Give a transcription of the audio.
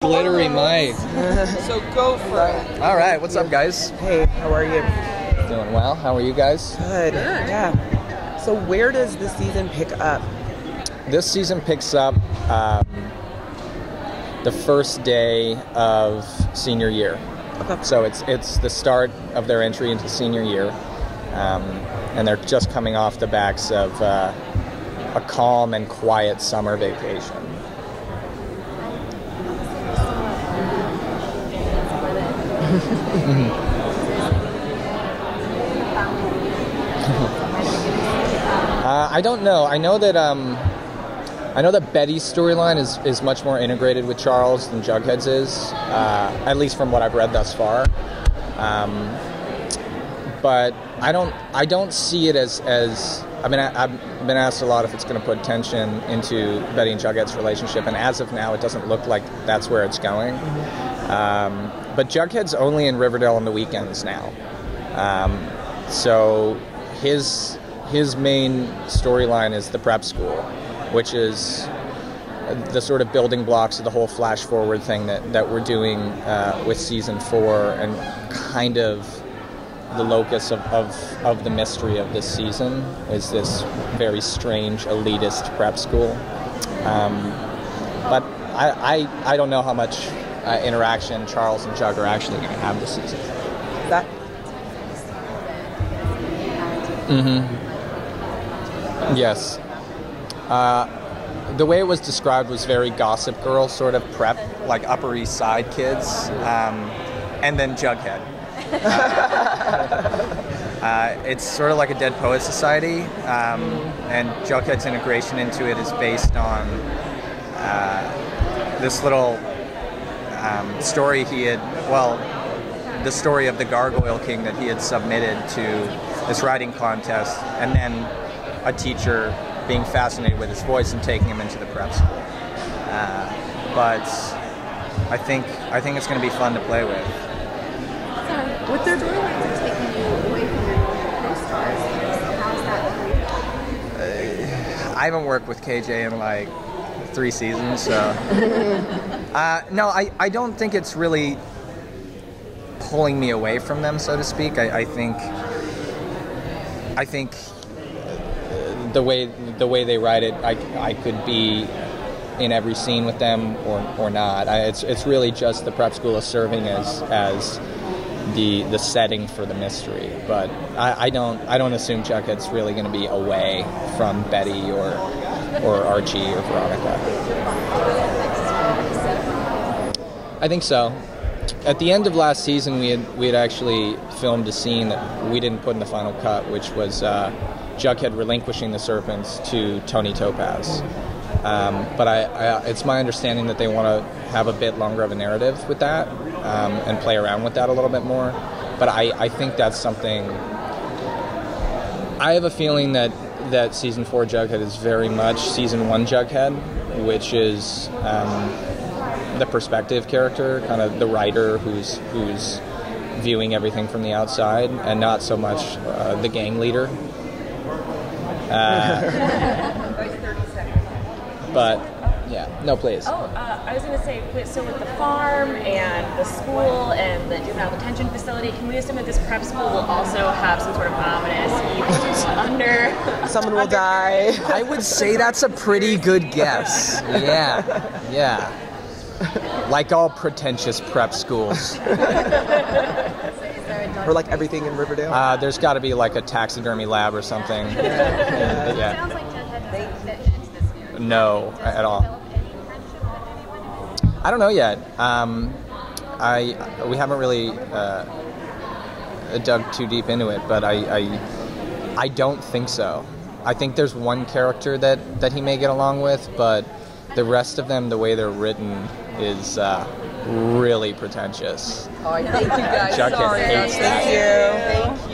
glittery mic. So go for it. All right, what's up, guys? Hey, how are you? Doing well. How are you guys? Good. Yeah. So where does the season pick up? This season picks up the first day of senior year. Okay. So it's the start of their entry into senior year, and they're just coming off the backs of a calm and quiet summer vacation. I don't know. I know that Betty's storyline is much more integrated with Charles than Jughead's is, at least from what I've read thus far. But I don't see it as I've been asked a lot if it's going to put tension into Betty and Jughead's relationship, and as of now, it doesn't look like that's where it's going. But Jughead's only in Riverdale on the weekends now, so his main storyline is the prep school, which is the sort of building blocks of the whole flash forward thing that we're doing with season 4, and kind of the locus of the mystery of this season is this very strange elitist prep school. But I don't know how much interaction Charles and Jug are actually going to have this season. That. Yes. The way it was described was very Gossip Girl sort of prep, like Upper East Side kids, and then Jughead. It's sort of like a Dead Poets Society, and Jughead's integration into it is based on this little story the story of the Gargoyle King that he had submitted to this writing contest, and then a teacher being fascinated with his voice and taking him into the prep school. But I think it's going to be fun to play with. So, what they're doing is taking you away from your co-stars. How's that? I haven't worked with KJ in like 3 seasons, so no, I don't think it's really pulling me away from them, so to speak. I think the way they write it, I could be in every scene with them or not. It's really just the prep school is serving as the setting for the mystery. But I don't assume Jughead's really going to be away from Betty or Archie or Veronica. I think so. At the end of last season, we had actually filmed a scene that we didn't put in the final cut, which was Jughead relinquishing the serpents to Tony Topaz. But it's my understanding that they want to have a bit longer of a narrative with that, and play around with that a little bit more. But I think that's something. I have a feeling that season 4 Jughead is very much season 1 Jughead, which is the perspective character, kind of the writer who's viewing everything from the outside, and not so much the gang leader. But yeah, no, please. I was going to say, so with the farm and the school and the juvenile detention facility, can we assume that this prep school will also have some sort of ominous evil under? Someone will die. I would say that's a pretty good guess. Yeah. Like all pretentious prep schools. Or like everything in Riverdale. There's got to be like a taxidermy lab or something. It sounds like Jughead has that ends this year. No, at all. Develop any friendship with anyone? I don't know yet. We haven't really dug too deep into it, but I don't think so. I think there's one character that he may get along with, but the rest of them, the way they're written, is really pretentious. Thank you guys. Jughead Sorry. hates that. Thank you.